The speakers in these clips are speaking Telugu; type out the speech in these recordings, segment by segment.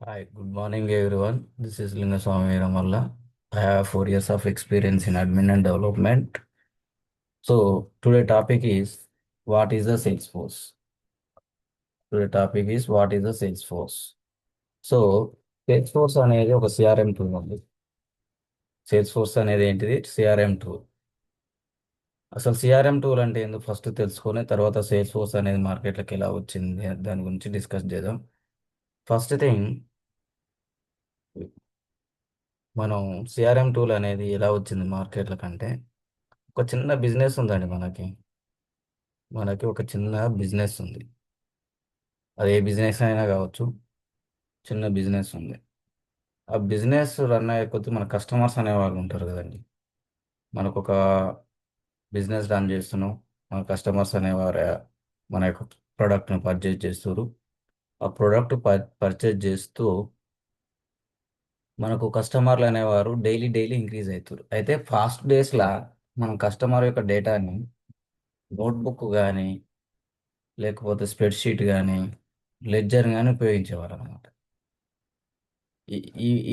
Hi, good morning everyone. This is Lingaswamy Ramalla. I have 4 years of experience in admin and development. So today topic is what is the Salesforce? Today topic is what is the Salesforce? So Salesforce అనేది ఒక సిఆర్ఎం టూల్ ఉంది. Salesforce అనేది ఏంటిది? CRM tool. అసలు సిఆర్ఎం టూల్ అంటే ఏందో ఫస్ట్ తెలుసుకొని తర్వాత Salesforce అనేది మార్కెట్లోకి ఎలా వచ్చింది దాని గురించి డిస్కస్ చేద్దాం. ఫస్ట్ థింగ్ మనం సిఆర్ఎం టూల్ అనేది ఎలా వచ్చింది మార్కెట్ల కంటే ఒక చిన్న బిజినెస్ ఉందండి మనకి ఒక చిన్న బిజినెస్ ఉంది. అది ఏ బిజినెస్ అయినా కావచ్చు. చిన్న బిజినెస్ ఉంది. ఆ బిజినెస్ రన్ అయ్యే కొద్దీ మన కస్టమర్స్ అనేవాళ్ళు ఉంటారు కదండి. మనకు ఒక బిజినెస్ రన్ చేస్తున్నాం. మన కస్టమర్స్ అనేవారు మన యొక్క ప్రోడక్ట్ని పర్చేజ్ చేస్తారు. ఆ ప్రోడక్ట్ పర్చేజ్ చేస్తూ మనకు కస్టమర్లు అనేవారు డైలీ డైలీ ఇంక్రీజ్ అవుతారు. అయితే ఫాస్ట్ డేస్లో మనం కస్టమర్ యొక్క డేటాని నోట్బుక్ కానీ లేకపోతే స్ప్రెడ్షీట్ కానీ లెడ్జర్ కానీ ఉపయోగించేవారు అనమాట.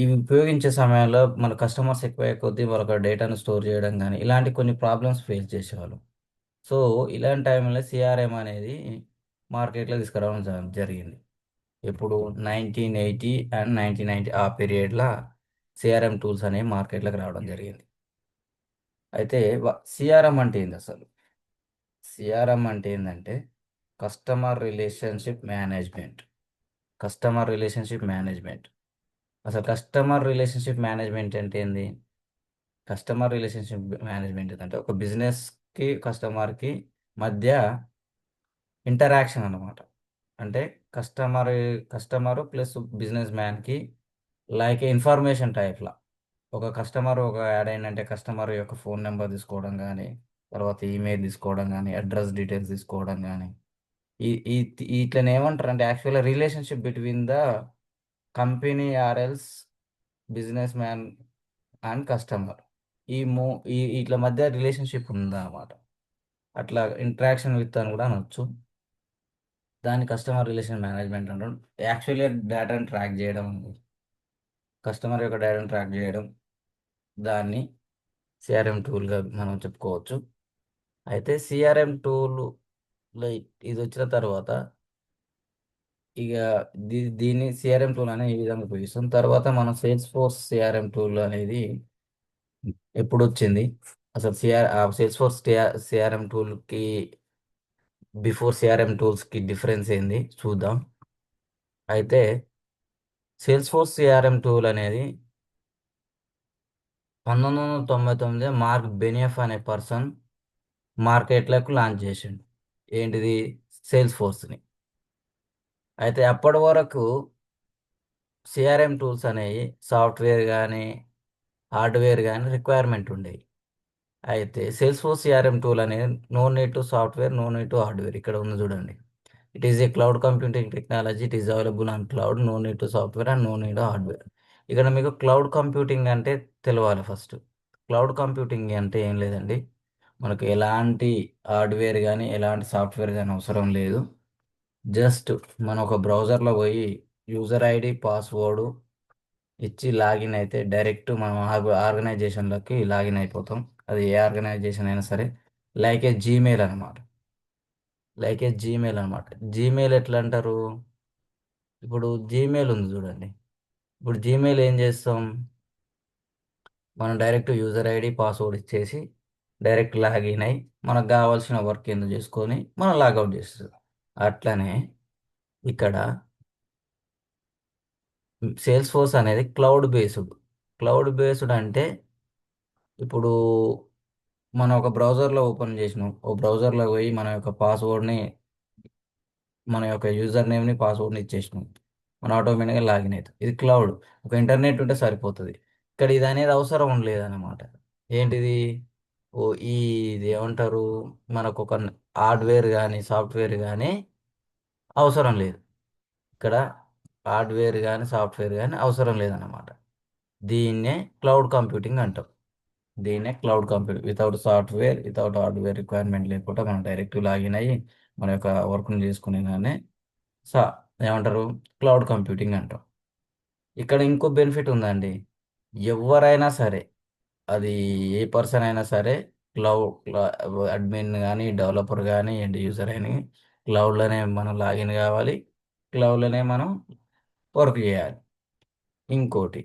ఇవి ఉపయోగించే సమయంలో మన కస్టమర్స్ ఎక్కువయ్యే కొద్దీ వాళ్ళకి డేటాను స్టోర్ చేయడం కానీ ఇలాంటి కొన్ని ప్రాబ్లమ్స్ ఫేస్ చేసేవాళ్ళు. సో ఇలాంటి టైంలో సిఆర్ఎం అనేది మార్కెట్లో తీసుకురావడం జరిగింది. ఇప్పుడు 1980 అండ్ 1990 ఆ పీరియడ్లో సిఆర్ఎం టూల్స్ అనేవి మార్కెట్లోకి రావడం జరిగింది. అయితే సిఆర్ఎం అంటే ఏంది అసలు? సిఆర్ఎం అంటే ఏంటంటే customer relationship management. Customer relationship management. అసలు కస్టమర్ రిలేషన్షిప్ మేనేజ్మెంట్ అంటే ఏంది? కస్టమర్ రిలేషన్షిప్ మేనేజ్మెంట్ అంటే ఒక బిజినెస్కి కస్టమర్కి మధ్య ఇంటరాక్షన్ అన్నమాట. అంటే కస్టమర్ కస్టమర్ ప్లస్ బిజినెస్ మ్యాన్కి లైక్ ఇన్ఫర్మేషన్ టైప్లా. ఒక కస్టమర్ ఒక యాడ్ అయిందంటే కస్టమర్ యొక్క ఫోన్ నెంబర్ తీసుకోవడం కానీ తర్వాత ఈమెయిల్ తీసుకోవడం కానీ అడ్రస్ డీటెయిల్స్ తీసుకోవడం కానీ ఈ ఈ ఇట్లని ఏమంటారు అంటే యాక్చువల్గా relationship between the company or else business man and customer. ఈ మూ ఈ ఇట్ల మధ్య రిలేషన్షిప్ ఉందా అన్నమాట. అట్లా ఇంటరాక్షన్ విత్ అని కూడా అనొచ్చు. దాన్ని కస్టమర్ రిలేషన్ మేనేజ్మెంట్ అంటాం. యాక్చువల్గా డేటాను ట్రాక్ చేయడం, కస్టమర్ యొక్క డేటాను ట్రాక్ చేయడం, దాన్ని సిఆర్ఎం టూల్గా మనం చెప్పుకోవచ్చు. అయితే సిఆర్ఎం టూల్ ఇది వచ్చిన తర్వాత ఇక దీన్ని సిఆర్ఎం టూల్ అనే ఈ విధంగా ఉపయోగిస్తాం. తర్వాత మనం సేల్స్ ఫోర్స్ సిఆర్ఎం టూల్ అనేది ఎప్పుడు వచ్చింది, అసలు సేల్స్ ఫోర్స్ సిఆర్ఎం టూల్కి బిఫోర్ సిఆర్ఎం టూల్స్కి డిఫరెన్స్ ఏంది చూద్దాం. అయితే సేల్స్ ఫోర్స్ సిఆర్ఎం టూల్ అనేది 1999 మార్క్ బెనియఫ్ అనే పర్సన్ మార్కెట్లకు లాంచ్ చేసిండు. ఏంటిది? సేల్స్ ఫోర్స్ని. అయితే అప్పటి వరకు సిఆర్ఎం టూల్స్ అనేవి సాఫ్ట్వేర్ కానీ హార్డ్వేర్ కానీ రిక్వైర్మెంట్ ఉండేవి. అయితే సేల్స్ ఫోర్స్ సిఆర్ఎం టూల్ అనేది no need to software, no need to hardware. ఇక్కడ ఉంది చూడండి. It is a cloud computing technology. It is available on cloud, no need to software and no need hardware. ఇక్కడ మీకు క్లౌడ్ కంప్యూటింగ్ అంటే తెలవాలి ఫస్ట్. క్లౌడ్ కంప్యూటింగ్ అంటే ఏం లేదండి, మనకు ఎలాంటి హార్డ్వేర్ కానీ ఎలాంటి సాఫ్ట్వేర్ కానీ అవసరం లేదు. జస్ట్ మనం ఒక బ్రౌజర్లో పోయి యూజర్ ఐడి పాస్వర్డ్ ఇచ్చి లాగిన్ అయితే డైరెక్ట్ మనం ఆర్గనైజేషన్లోకి లాగిన్ అయిపోతాం. అది ఏ ఆర్గనైజేషన్ అయినా సరే. లైక్ ఏ జీమెయిల్ అనమాట. జీమెయిల్ ఎట్లా అంటారు? ఇప్పుడు జీమెయిల్ ఉంది చూడండి. ఇప్పుడు జీమెయిల్ ఏం చేస్తాం, మనం డైరెక్ట్ యూజర్ ఐడి పాస్వర్డ్ ఇచ్చేసి డైరెక్ట్ లాగిన్ అయ్యి మనకు కావాల్సిన వర్క్ ఏందో చేసుకొని మనం లాగౌట్ చేస్తాం. అట్లనే ఇక్కడ సేల్స్ ఫోర్స్ అనేది క్లౌడ్ బేస్డ్. క్లౌడ్ బేస్డ్ అంటే ఇప్పుడు మనం ఒక బ్రౌజర్లో ఓపెన్ చేసినాం, ఓ బ్రౌజర్లో పోయి మన యొక్క యూజర్ నేమ్ని పాస్వర్డ్ని ఇచ్చేసినాం, మనం ఆటోమేటిక్గా లాగిన్ అవుతాం. ఇది క్లౌడ్. ఒక ఇంటర్నెట్ ఉంటే సరిపోతుంది. ఇక్కడ ఇది అనేది అవసరం ఉండలేదన్నమాట. ఏంటిది? ఓ ఈ ఇది ఏమంటారు, మనకు ఒక హార్డ్వేర్ కానీ సాఫ్ట్వేర్ కానీ అవసరం లేదు. ఇక్కడ హార్డ్వేర్ కానీ సాఫ్ట్వేర్ కానీ అవసరం లేదన్నమాట. దీన్నే క్లౌడ్ కంప్యూటింగ్ అంటాం. దీన్నే cloud computing. Without software without hardware requirement లేకుండా మనం డైరెక్ట్ లాగిన్ అయ్యి మన యొక్క వర్క్ని చేసుకునే దాన్ని సా ఏమంటారు, క్లౌడ్ కంప్యూటింగ్ అంటాం. ఇక్కడ ఇంకో బెనిఫిట్ ఉందండి. ఎవరైనా సరే, అది ఏ పర్సన్ అయినా సరే, క్లౌడ్ అడ్మిన్ కానీ, డెవలపర్ కానీ, ఎండ్ యూజర్ అని, క్లౌడ్లోనే మనం లాగిన్ కావాలి, క్లౌడ్లోనే మనం వర్క్ చేయాలి. ఇంకోటి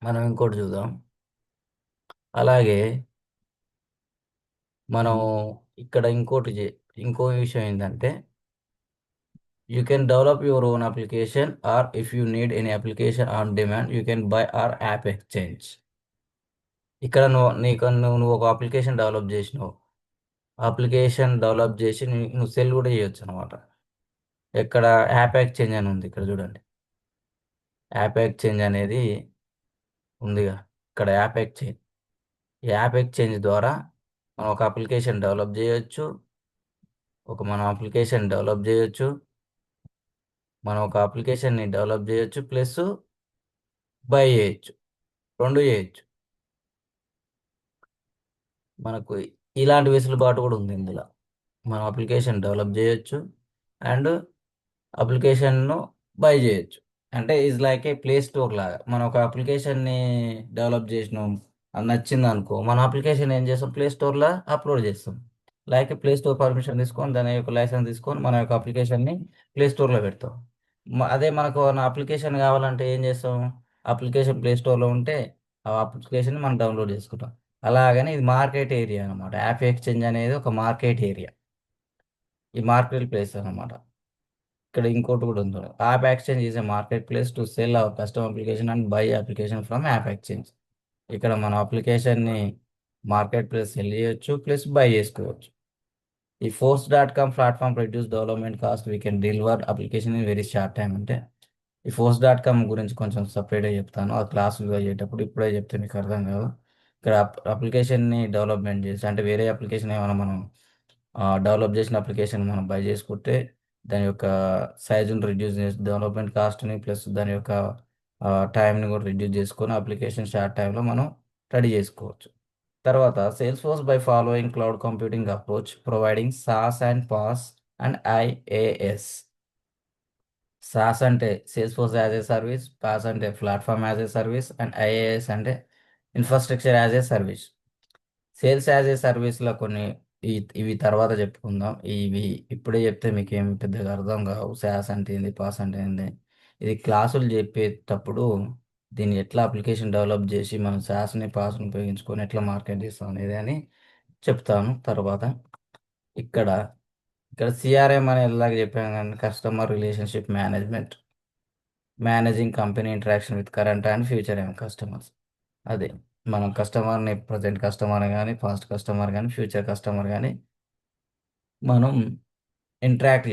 మనం ఇంకోటి చూద్దాం. అలాగే మనం ఇక్కడ ఇంకో విషయం ఏంటంటే, you can develop your own application or if you need any application on demand you can buy or app exchange. ఇక్కడ నువ్వు ఒక అప్లికేషన్ డెవలప్ చేసినావు. అప్లికేషన్ డెవలప్ చేసి నువ్వు సెల్ కూడా చేయొచ్చు అనమాట. ఇక్కడ యాప్ ఎక్స్చేంజ్ అని ఉంది, ఇక్కడ చూడండి. యాప్ ఎక్స్చేంజ్ అనేది ఉందిగా, ఇక్కడ యాప్ ఎక్స్చేంజ్. ఈ యాప్ ఎక్స్చేంజ్ ద్వారా మనం ఒక అప్లికేషన్ డెవలప్ చేయొచ్చు. మనం అప్లికేషన్ డెవలప్ చేయొచ్చు. మనం ఒక అప్లికేషన్ని డెవలప్ చేయొచ్చు ప్లస్ బై చేయొచ్చు, రెండు చేయొచ్చు. మనకు ఇలాంటి వెసులుబాటు కూడా ఉంది ఇందులో. మనం అప్లికేషన్ డెవలప్ చేయొచ్చు అండ్ అప్లికేషన్ను బై చేయొచ్చు. అంటే is like A play store లాగా. మనం ఒక అప్లికేషన్ని డెవలప్ చేసినాం, అది నచ్చింది అనుకో, మన అప్లికేషన్ ఏం చేస్తాం, ప్లే స్టోర్లో అప్లోడ్ చేస్తాం. లైక్ ప్లే స్టోర్ పర్మిషన్ తీసుకొని, దాని యొక్క లైసెన్స్ తీసుకొని మన యొక్క అప్లికేషన్ని ప్లే స్టోర్లో పెడతాం. అదే మనకు నా అప్లికేషన్ కావాలంటే ఏం చేస్తాం, అప్లికేషన్ ప్లే స్టోర్లో ఉంటే ఆ అప్లికేషన్ మనం డౌన్లోడ్ చేసుకుంటాం. అలాగని ఇది మార్కెట్ ఏరియా అనమాట. యాప్ ఎక్స్చేంజ్ అనేది ఒక మార్కెట్ ఏరియా, ఈ మార్కెట్ ప్లేస్ అనమాట. ఇక్కడ ఇంకోటి కూడా ఉంది. App exchange is a market place to sell our customer application and buy application from app exchange. ఇక్కడ మన అప్లికేషన్ని మార్కెట్ ప్లేస్ సెల్ చేయొచ్చు ప్లస్ బై చేసుకోవచ్చు. ఈ force dot com platform produce development cost we can deliver application in very short time. అంటే ఈ ఫోర్స్ డాట్ కామ్ గురించి కొంచెం సపరేట్గా చెప్తాను, ఆ క్లాసులు అయ్యేటప్పుడు. ఇప్పుడే చెప్తే మీకు అర్థం కాదు. ఇక్కడ అప్లికేషన్ని డెవలప్మెంట్ చేసి, అంటే వేరే అప్లికేషన్ ఏమైనా మనం డెవలప్ చేసిన అప్లికేషన్ మనం బై చేసుకుంటే దాని యొక్క సైజుని రిడ్యూస్ చేసి, డెవలప్మెంట్ కాస్ట్ని ప్లస్ దాని యొక్క టైంని కూడా రిడ్యూస్ చేసుకొని అప్లికేషన్ షార్ట్ టైంలో మనం రెడీ చేసుకోవచ్చు. తర్వాత Salesforce by following cloud computing approach providing SaaS and PaaS and IAS. SaaS అంటే Salesforce as a service, PaaS అంటే platform as a service, and IAS అంటే infrastructure as a service. Sales as a సర్వీస్లో కొన్ని ఇవి తర్వాత చెప్పుకుందాం. ఇవి ఇప్పుడే చెప్తే మీకు ఏం పెద్దగా అర్థం కావు. శాస్ అంటే ఏంది, పాస్ అంటే ఏంది, ఇది క్లాసులు చెప్పేటప్పుడు దీన్ని ఎట్లా అప్లికేషన్ డెవలప్ చేసి మనం శాస్ని పాస్ని ఉపయోగించుకొని ఎట్లా మార్కెట్ చేస్తాం అనేది అని చెప్తాను తర్వాత. ఇక్కడ ఇక్కడ సిఆర్ఎం అని ఎలాగ చెప్పాను కానీ, customer relationship management, managing company interaction with current and future ఏం కస్టమర్స్. అదే మనం కస్టమర్ని, ప్రజెంట్ కస్టమర్ కానీ, పాస్ట్ కస్టమర్ కానీ, ఫ్యూచర్ కస్టమర్ కానీ మనం ఇంటరాక్ట్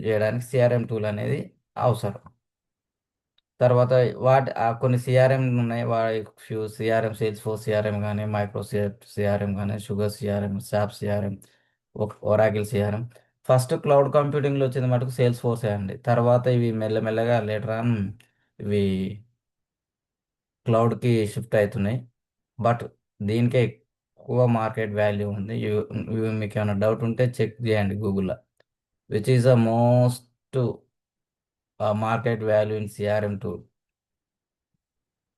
చేయడానికి సిఆర్ఎం టూల్ అనేది అవసరం. తర్వాత కొన్ని సిఆర్ఎం ఉన్నాయి. సిఆర్ఎం, సేల్స్ ఫోర్స్ సిఆర్ఎం కానీ, మైక్రోసాఫ్ట్ సిఆర్ఎం కానీ, Sugar CRM, SAP CRM, Oracle CRM. First cloud కంప్యూటింగ్లో వచ్చింది మటుకు సేల్స్ ఫోర్సే అండి. తర్వాత ఇవి మెల్లమెల్లగా లేటర్ ఆన్ ఇవి క్లౌడ్కి షిఫ్ట్ అవుతున్నాయి. బట్ దీనికే ఎక్కువ మార్కెట్ వాల్యూ ఉంది. మీకు ఏమైనా డౌట్ ఉంటే చెక్ చేయండి గూగుల్లో, which is the most market value in CRM tool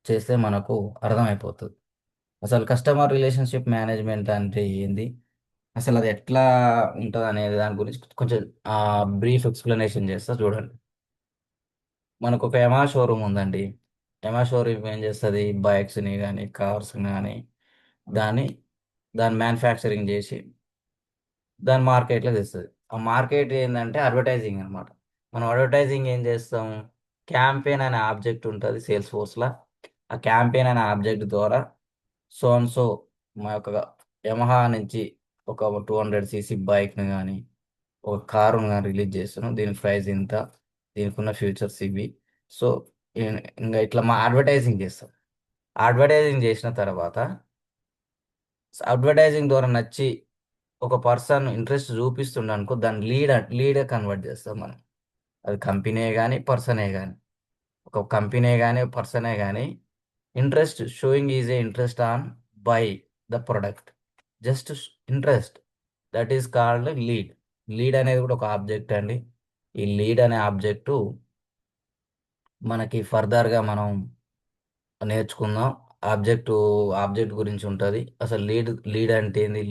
చేస్తే మనకు అర్థమైపోతుంది. అసలు కస్టమర్ రిలేషన్షిప్ మేనేజ్మెంట్ అంటే ఏంది, అసలు అది ఎట్లా ఉంటుంది అనేది దాని గురించి కొంచెం బ్రీఫ్ ఎక్స్ప్లెనేషన్ చేస్తా చూడండి. మనకు ఒక ఎమా షోరూమ్ ఉందండి. ఎమా షోరూమ్ ఏం చేస్తుంది, బైక్స్ని కానీ, కార్స్ని కానీ దాన్ని దాన్ని మ్యానుఫ్యాక్చరింగ్ చేసి దాని మార్కెట్లో తెస్తుంది. ఆ మార్కెట్ ఏంటంటే అడ్వర్టైజింగ్ అనమాట. మనం అడ్వర్టైజింగ్ ఏం చేస్తాం, క్యాంపెయిన్ అనే ఆబ్జెక్ట్ ఉంటుంది సేల్స్ ఫోర్స్లో. ఆ క్యాంపెయిన్ అనే ఆబ్జెక్ట్ ద్వారా సో అండ్ సో మా యొక్క యమహా నుంచి ఒక 200 cc బైక్ని కానీ, ఒక కారుని కానీ రిలీజ్ చేస్తున్నాం, దీని ప్రైస్ ఇంత, దీనికి ఉన్న ఫ్యూచర్స్ ఇవి. సో ఇంకా ఇట్లా మా అడ్వర్టైజింగ్ చేస్తాం. అడ్వర్టైజింగ్ చేసిన తర్వాత అడ్వర్టైజింగ్ ద్వారా నచ్చి ఒక పర్సన్ ఇంట్రెస్ట్ చూపిస్తుండ అనుకో, దాన్ని లీడ్ కన్వర్ట్ చేస్తాం మనం. అది కంపెనీ కానీ పర్సనే కానీ, ఒక కంపెనీ కానీ పర్సనే కానీ, interest showing is a interest on by the product, just interest, that is called lead. Lead అనేది కూడా ఒక ఆబ్జెక్ట్ అండి. ఈ లీడ్ అనే ఆబ్జెక్టు మనకి ఫర్దర్గా మనం నేర్చుకుందాం. ఆబ్జెక్ట్ ఆబ్జెక్ట్ గురించి ఉంటుంది. అసలు లీడ్ అంటే ఏంది,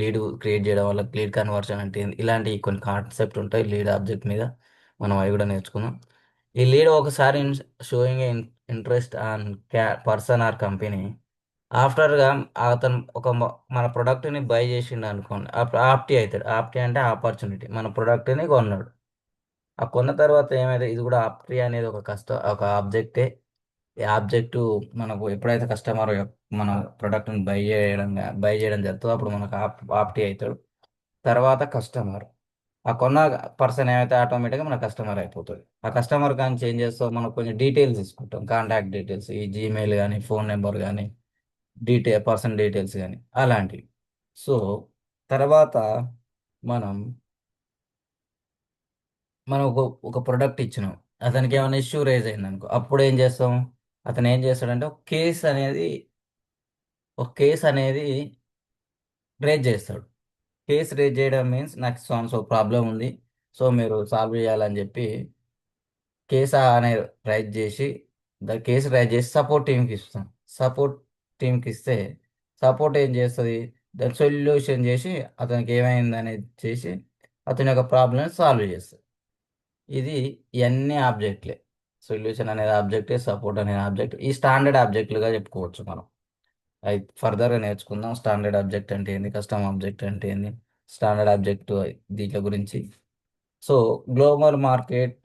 లీడ్ క్రియేట్ చేయడం వల్ల లీడ్ కన్వర్షన్ అంటే ఏంది, ఇలాంటి కొన్ని కాన్సెప్ట్ ఉంటాయి లీడ్ ఆబ్జెక్ట్ మీద. మనం అవి కూడా నేర్చుకుందాం. ఈ లీడ్ ఒకసారి showing interest on person or company, ఆఫ్టర్గా అతను మన ప్రోడక్ట్ని బై చేసిండు అనుకోండి, అప్పుడు ఆప్టీ అవుతాడు. ఆప్టీ అంటే ఆపర్చునిటీ, మన ప్రోడక్ట్ని కొన్నాడు. ఆ కొన్న తర్వాత ఏమైతే, ఇది కూడా ఆప్టీ అనేది ఒక ఆబ్జెక్టే. ఈ ఆబ్జెక్టు మనకు ఎప్పుడైతే కస్టమర్ మన ప్రోడక్ట్ని బై చేయడం జరుగుతుందో అప్పుడు మనకు ఆప్టీ అవుతాడు. తర్వాత కస్టమర్, ఆ కొన్న పర్సన్ ఏమైతే ఆటోమేటిక్గా మన కస్టమర్ అయిపోతుంది. ఆ కస్టమర్ కానీ చేంజ్ చేస్తాం, మనం కొంచెం డీటెయిల్స్ తీసుకుంటాం, కాంటాక్ట్ డీటెయిల్స్, ఈ జీమెయిల్ కానీ ఫోన్ నెంబర్ కానీ పర్సన్ డీటెయిల్స్ కానీ అలాంటివి. సో తర్వాత మనం మనం ఒక ప్రొడక్ట్ ఇచ్చినాం, అతనికి ఏమైనా ఇష్యూ రేజ్ అయింది అనుకో, అప్పుడు ఏం చేస్తాం, అతను ఏం చేస్తాడంటే ఒక కేస్ అనేది రేజ్ చేస్తాడు. కేస్ రేజ్ చేయడం మీన్స్ నాకు సో ప్రాబ్లం ఉంది, సో మీరు సాల్వ్ చేయాలని చెప్పి కేసు అనే రైజ్ చేసి కేసు రైజ్ చేసి సపోర్ట్ టీంకి ఇస్తాం. సపోర్ట్ టీంకి ఇస్తే సపోర్ట్ ఏం చేస్తుంది, దాని సొల్యూషన్ చేసి అతనికి ఏమైంది అనేది చేసి అతని యొక్క ప్రాబ్లమ్ సాల్వ్ చేస్తుంది. ఇది ఇవన్నీ ఆబ్జెక్ట్లే. సొల్యూషన్ అనేది ఆబ్జెక్టే, సపోర్ట్ అనేది ఆబ్జెక్ట్. ఈ స్టాండర్డ్ ఆబ్జెక్టులుగా చెప్పుకోవచ్చు మనం. అవి ఫర్దర్గా నేర్చుకుందాం. స్టాండర్డ్ ఆబ్జెక్ట్ అంటే ఏంది, కస్టమ్ ఆబ్జెక్ట్ అంటే ఏంది, స్టాండర్డ్ ఆబ్జెక్ట్ దీంట్లో గురించి. So global market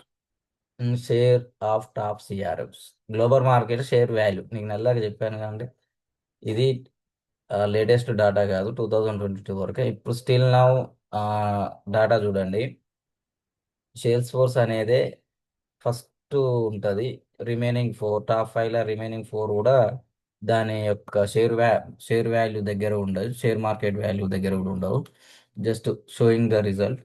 share of top CRFs. Global market share value నీకు నల్లగా చెప్పాను కదండి. ఇది లేటెస్ట్ డాటా కాదు, 2022 వరకే. ఇప్పుడు స్టిల్ నౌ డాటా చూడండి. సేల్స్ ఫోర్స్ అనేది ఫస్ట్ ఉంటుంది. టాప్ 5లో రిమైనింగ్ 4 కూడా దాని యొక్క షేర్ వాల్యూ దగ్గర ఉండదు, షేర్ మార్కెట్ వాల్యూ దగ్గర కూడా ఉండవు. Just showing the result.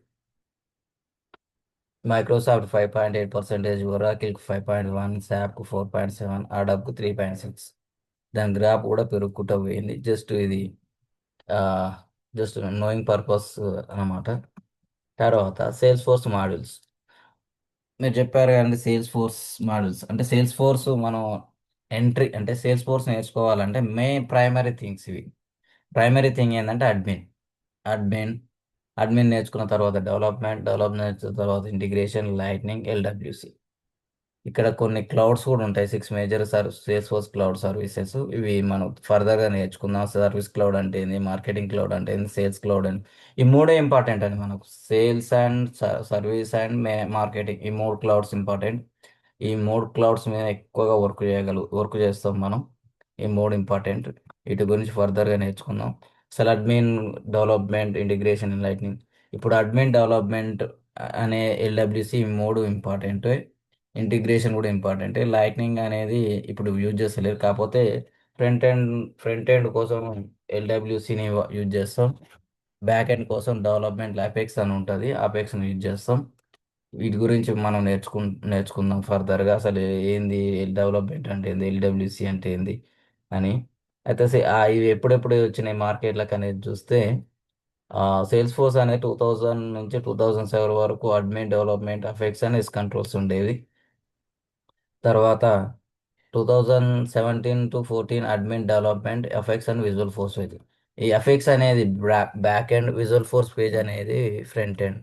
Microsoft 5.8%, ఒరాకిల్కి 5.1, శాప్కు 4.7, అడాబ్కు 3.6. దాని గ్రాఫ్ కూడా పెరుగుకుంటూ పోయింది. జస్ట్ నోయింగ్ పర్పస్ అన్నమాట. తర్వాత సేల్స్ ఫోర్స్ మాడ్యూల్స్. మీరు చెప్పారు కదండి, సేల్స్ ఫోర్స్ మాడ్యూల్స్ అంటే సేల్స్ ఫోర్స్ మనం ఎంట్రీ అంటే సేల్స్ ఫోర్స్ నేర్చుకోవాలంటే ప్రైమరీ థింగ్స్ ఇవి. ప్రైమరీ థింగ్ ఏంటంటే అడ్మిన్ అడ్మిన్ నేర్చుకున్న తర్వాత డెవలప్మెంట్ నేర్చుకున్న తర్వాత ఇంటిగ్రేషన్, లైట్నింగ్, ఎల్డబ్ల్యూసి. ఇక్కడ కొన్ని క్లౌడ్స్ కూడా ఉంటాయి, 6 major sales force cloud services. ఇవి మనం ఫర్దర్గా నేర్చుకుందాం. సర్వీస్ క్లౌడ్ అంటే ఏంది, మార్కెటింగ్ క్లౌడ్ అంటే ఏంది, సేల్స్ క్లౌడ్ అని. ఈ మూడే ఇంపార్టెంట్ అండి మనకు. Sales and service and marketing, ఈ 3 క్లౌడ్స్ ఇంపార్టెంట్. ఈ 3 క్లౌడ్స్ మీద ఎక్కువగా వర్క్ చేస్తాం మనం. ఈ 3 ఇంపార్టెంట్. వీటి గురించి ఫర్దర్గా నేర్చుకుందాం. అసలు అడ్మిన్, డెవలప్మెంట్, ఇంటిగ్రేషన్, లైట్నింగ్. ఇప్పుడు అడ్మిన్, డెవలప్మెంట్ అనే ఎల్డబ్ల్యూసి, ఈ 3 ఇంపార్టెంట్. ఇంటిగ్రేషన్ కూడా ఇంపార్టెంట్. లైట్నింగ్ అనేది ఇప్పుడు యూజ్ చేస్తలేరు, కాకపోతే ఫ్రంట్ ఎండ్ ఫ్రంట్ ఎండ్ కోసం ఎల్డబ్ల్యూసిని యూజ్ చేస్తాం. బ్యాక్ ఎండ్ కోసం డెవలప్మెంట్ అపెక్స్ అని ఉంటుంది, అపెక్స్ని యూజ్ చేస్తాం. వీటి గురించి మనం నేర్చుకుందాం ఫర్దర్గా. అసలు ఏంది డెవలప్మెంట్ అంటే ఏంది, ఎల్డబ్ల్యూసి అంటే ఏంది అని. అయితే ఇవి ఎప్పుడెప్పుడు వచ్చినాయి మార్కెట్లకు అనేది చూస్తే, సేల్స్ ఫోర్స్ అనేది 2000 నుంచి 2007 వరకు admin, development, affects and controls ఉండేది. తర్వాత 2017 to 14 admin, development, effects and visual force page. ఈ ఎఫెక్ట్స్ అనేది back end, visual force page అనేది ఫ్రంట్ ఎండ్.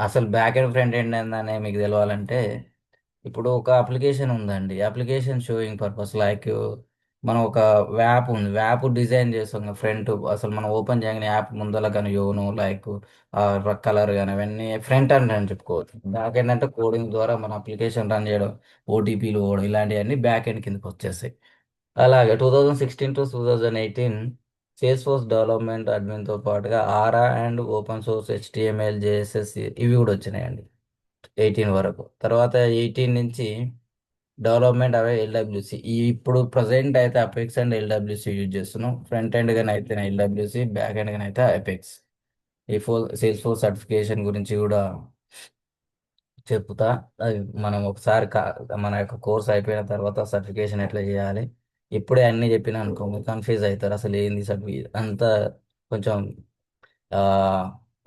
అసలు బ్యాక్ ఎండ్ ఫ్రంట్ ఎండ్ ఏందనే మీకు తెలవాలంటే, ఇప్పుడు ఒక అప్లికేషన్ ఉందండి. అప్లికేషన్ షోయింగ్ పర్పస్ లైక్ మనం ఒక యాప్ డిజైన్ చేస్తాం ఫ్రంట్. అసలు మనం ఓపెన్ చేయగానే యాప్ ముందర కానీ యోను లైక్ కలర్ కానీ అవన్నీ ఫ్రంట్ ఎండ్ అని చెప్పుకోవచ్చు. బ్యాక్ ఎండ్ అంటే కోడింగ్ ద్వారా మన అప్లికేషన్ రన్ చేయడం, ఓటీపీలు పోవడం, ఇలాంటివన్నీ బ్యాక్ ఎండ్ కిందకి వచ్చేస్తాయి. అలాగే 2016 to 2018 సేల్స్ ఫోర్స్ డెవలప్మెంట్ అడ్మిన్తో పాటుగా ఆరా and open source HTML, JSS ఇవి కూడా వచ్చినాయండి 18 వరకు. తర్వాత 18 నుంచి డెవలప్మెంట్ అవే ఎల్డబ్ల్యూసి. ఇప్పుడు ప్రజెంట్ అయితే అపెక్స్ అండ్ ఎల్డబ్ల్యూసి యూజ్ చేస్తున్నాం. ఫ్రంట్ ఎండ్ గానే అయితే ఎల్డబ్ల్యూసి, బ్యాక్ ఎండ్ గానే అయితే అపెక్స్. సేల్స్ ఫోర్స్ సర్టిఫికేషన్ గురించి కూడా చెప్తా. అది మనం ఒకసారి మన యొక్క కోర్స్ అయిపోయిన తర్వాత సర్టిఫికేషన్ ఎట్లా చేయాలి, ఇప్పుడే అన్నీ చెప్పినా అనుకో మీరు కన్ఫ్యూజ్ అవుతారు. అసలు ఏంది సర్టిఫికేట్ అంతా కొంచెం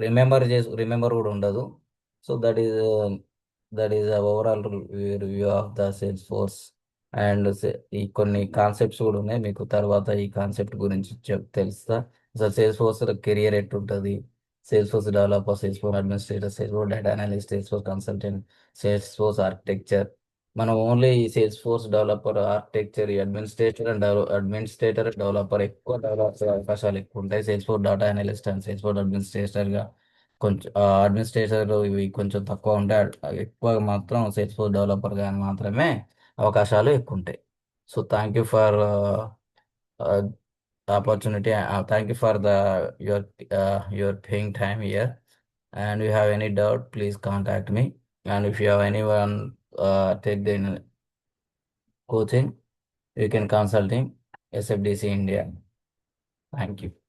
రిమెంబర్ కూడా ఉండదు. So that is that is overall review of the sales force. And ఈ కొన్ని కాన్సెప్ట్స్ కూడా ఉన్నాయి, మీకు తర్వాత ఈ కాన్సెప్ట్ గురించి తెలుస్తా. అసలు సేల్స్ ఫోర్స్ కెరియర్ ఎట్టుంటుంది, Salesforce developer, Salesforce administrator, Salesforce data analyst, Salesforce consultant, Salesforce architecture. మనం only Salesforce developer, architecture, administrator and administrator developer ఎక్కువ డెవలప్ అవకాశాలు ఎక్కువ ఉంటాయి. Salesforce data analyst and Salesforce అడ్మినిస్ట్రేటర్గా కొంచెం అడ్మినిస్ట్రేటర్ ఇవి కొంచెం తక్కువ ఉంటాయి. ఎక్కువ మాత్రం సేల్స్ ఫోర్స్ డెవలపర్ కానీ మాత్రమే అవకాశాలు ఎక్కువ ఉంటాయి. So thank you for opportunity. Thank you for the your your paying time here. And if you have any doubt, please contact me. And if you have anyone take the coaching, you can consult him SFDC India. Thank you.